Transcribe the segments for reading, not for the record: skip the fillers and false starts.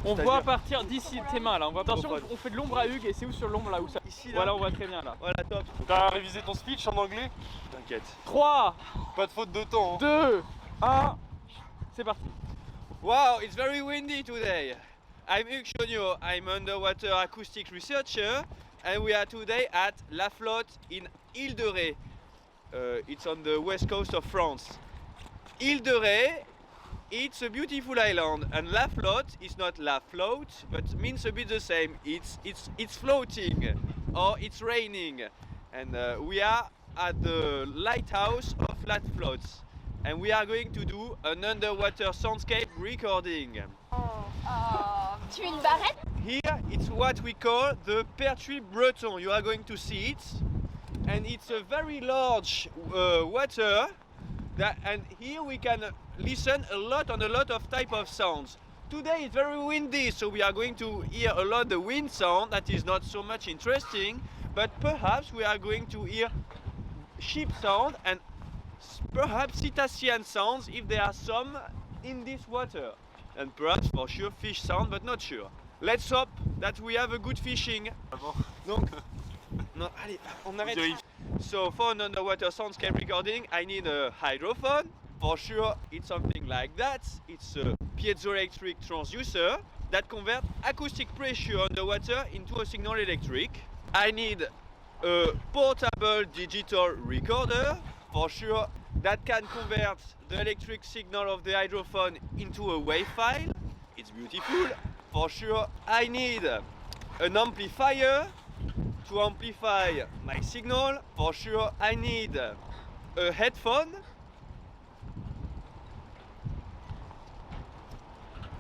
On voit partir d'ici tes mains là. Attention, on fait de l'ombre à Hugues et c'est où sur l'ombre là où ça? Ici là. Voilà, on voit très bien là. Voilà, top. T'as révisé ton speech en anglais? T'inquiète. 3, Pas de faute de temps. 2, 1, c'est parti. Wow, it's very windy today. I'm Hugues Chonio. I'm underwater acoustic researcher, and we are today at La Flotte in Île de Ré. It's on the west coast of France. Île de Ré, it's a beautiful island, and La Flotte is not La Float, but means a bit the same. It's floating, or it's raining, and we are at the lighthouse of La Flotte, and we are going to do an underwater soundscape recording. Tu es une barrette? Here it's what we call the pear tree breton. You are going to see it, and it's a very large water. And here we can listen a lot of type of sounds. Today it's very windy, so we are going to hear a lot the wind sound that is not so much interesting, but perhaps we are going to hear ship sound and perhaps cetacean sounds if there are some in this water. And perhaps for sure fish sound, but not sure. Let's hope that we have a good fishing. Donc, non, allez, on arrête. So for an underwater soundscape recording, I need a hydrophone. For sure, it's something like that. It's a piezoelectric transducer that converts acoustic pressure underwater into a signal electric. I need a portable digital recorder. For sure, that can convert the electric signal of the hydrophone into a wave file. It's beautiful. For sure, I need an amplifier to amplify my signal. For sure, I need a headphone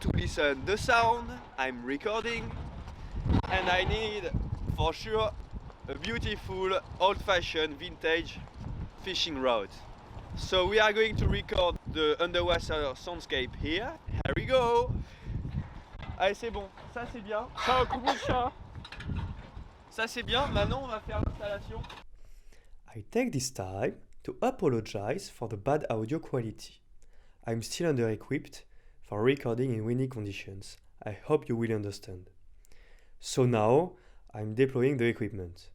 to listen the sound I'm recording, and I need for sure a beautiful old-fashioned vintage fishing rod. So we are going to record the underwater soundscape here. Here we go. Allez, c'est bon, ça c'est bien. Ciao, coucou le chat. Ça c'est bien, maintenant on va faire l'installation. I take this time to apologize for the bad audio quality. I'm still under-equipped for recording in windy conditions. I hope you will understand. So now, I'm deploying the equipment.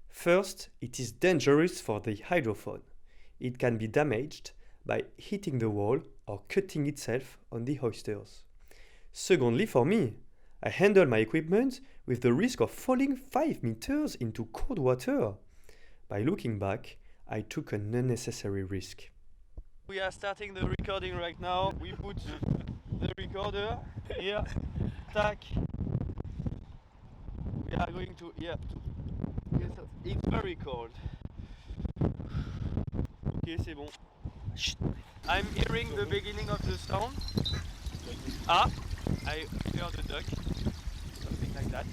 First, it is dangerous for the hydrophone. It can be damaged by hitting the wall or cutting itself on the oysters. Secondly, for me, I handle my equipment with the risk of falling 5 meters into cold water. By looking back, I took an unnecessary risk. We are starting the recording right now. We put the recorder here. Tac. We are going to here. It's very cold. Ok, c'est bon. I'm hearing the beginning of the sound. Ah, I heard the duck. Something like that.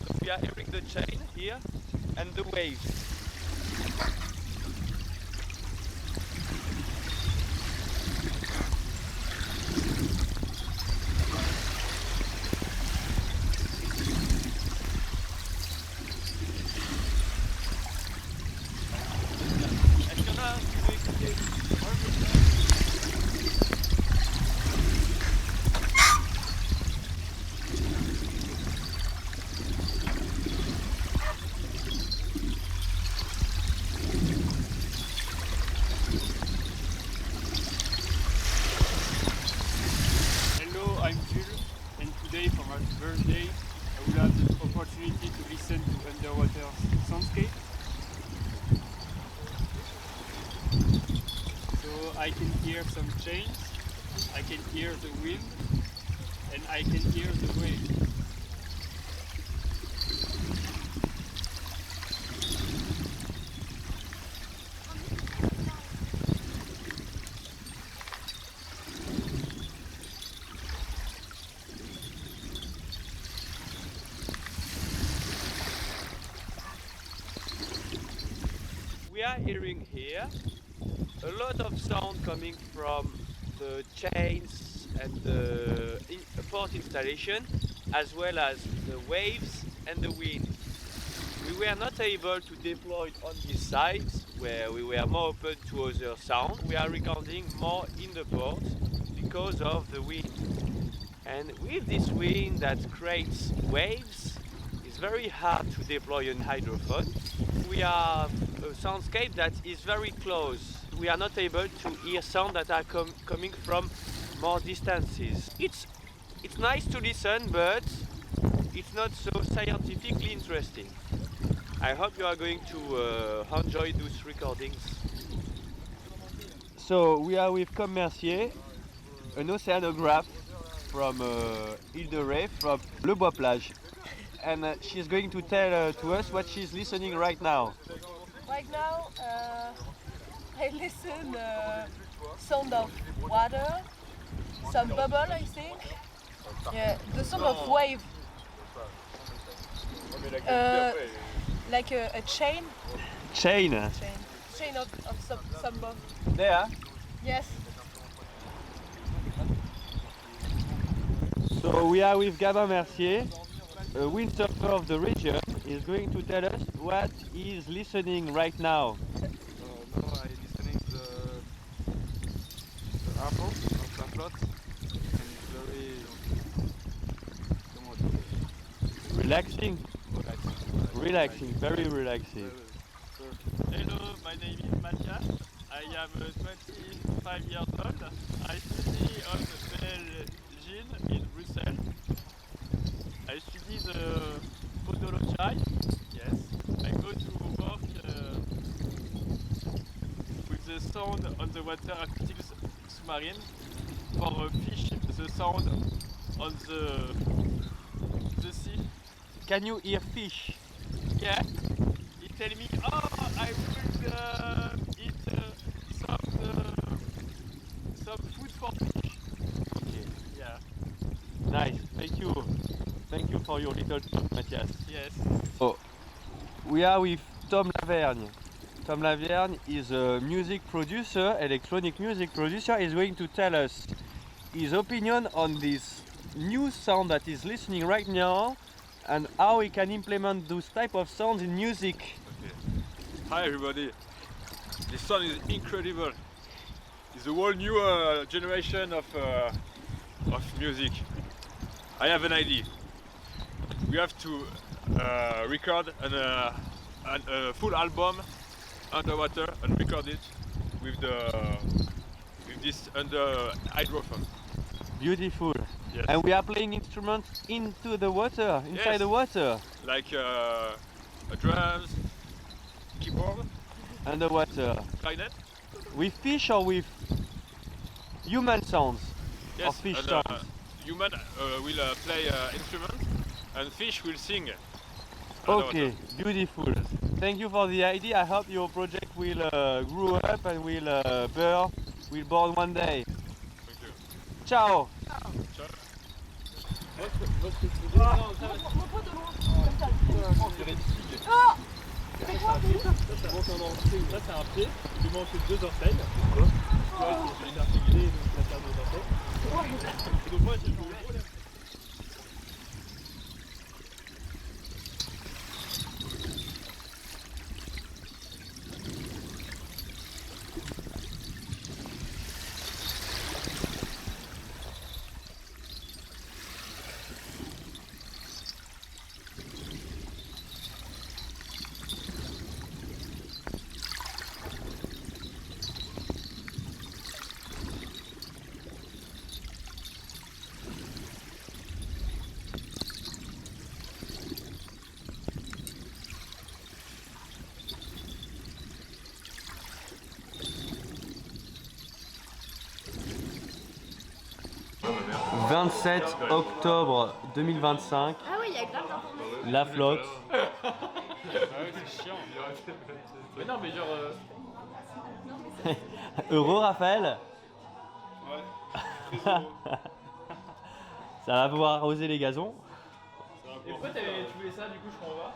So we are hearing the chain here and the waves. For my birthday, I will have the opportunity to listen to underwater soundscape. So I can hear some chains, I can hear the wind, and I can hear the waves. We are hearing here a lot of sound coming from the chains and the port installation, as well as the waves and the wind. We were not able to deploy it on this side where we were more open to other sound. We are recording more in the port because of the wind. And with this wind that creates waves, it's very hard to deploy an hydrophone. We have a soundscape that is very close. We are not able to hear sound that are coming from more distances. It's nice to listen, but it's not so scientifically interesting. I hope you are going to enjoy those recordings. So we are with Com Mercier, an oceanographer from Île de Ré, from Le Bois Plage. And she's going to tell to us what she's listening right now. Right now, I listen sound of water, some bubble, I think. Yeah, the sound of wave. Like a chain. Chain. Chain of some bubble. There. Yes. So we are with Gabin Mercier, a windsurfer of the region. He's going to tell us what he's listening right now. Now I'm listening to the harbour of the Flotte, and it's very Relaxing? Relaxing, very relaxing. Hello, my name is Matthias. I am 25 years old. I study on Belgium in Brussels. I study the photology. Yes. I go to work with the sound on the water acoustics submarine for fish, the sound on the sea. Can you hear fish? Yeah. He tell me, oh, I will eat some food for fish. Okay. Yeah. Nice, thank you. Thank you for your little talk, Matthias. Yes. Oh, we are with Tom Lavergne. Tom Lavergne is a music producer, electronic music producer. He's going to tell us his opinion on this new sound that he's listening right now and how he can implement those type of sounds in music. Okay. Hi everybody. This sound is incredible. It's a whole new generation of music. I have an idea. We have to record a full album underwater and record it with this under hydrophone. Beautiful. Yes. And we are playing instruments into the water, inside Yes. the water. Like drums, keyboard, Underwater. clarinet. With fish or with human sounds? Or Yes. fish And, sounds? human will play instruments and fish will sing. Okay, beautiful. Thank you for the idea. I hope your project will grow up and will born one day. Thank you. Ciao. Ciao. Ça c'est un pied, il lui manque 2 orteils. Tu vois, il est articulé, donc il va faire 2 orteils. Et donc moi j'ai joué. « 27 octobre 2025, Ah oui, il y a grave d'informations. la Flotte. Ah ouais, c'est chiant. Mais non, mais genre. Heureux, Raphaël? Ouais. Ça va pouvoir arroser les gazons. Et pourquoi tu voulais ça du coup, je comprends pas?